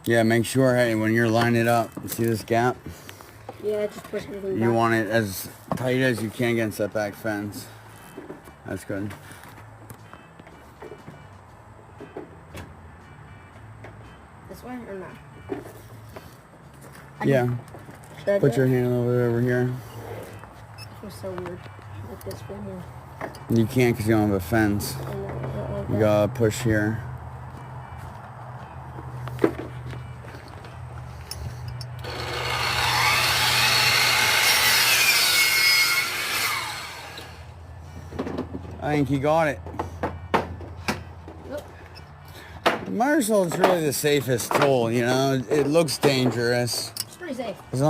Yeah, make sure, hey, when you're lining it up, see this gap? Yeah, just push everything back. You want it as tight as you can against that back fence. That's good. This way or not? Yeah. Put your hand. hand over here. This was so weird. Like this right here. You can't because you don't have a fence. I know, I don't like You that. gotta push here. I think he got it. Nope. Marshall's really the safest tool, you know. It looks dangerous. It's pretty safe. As long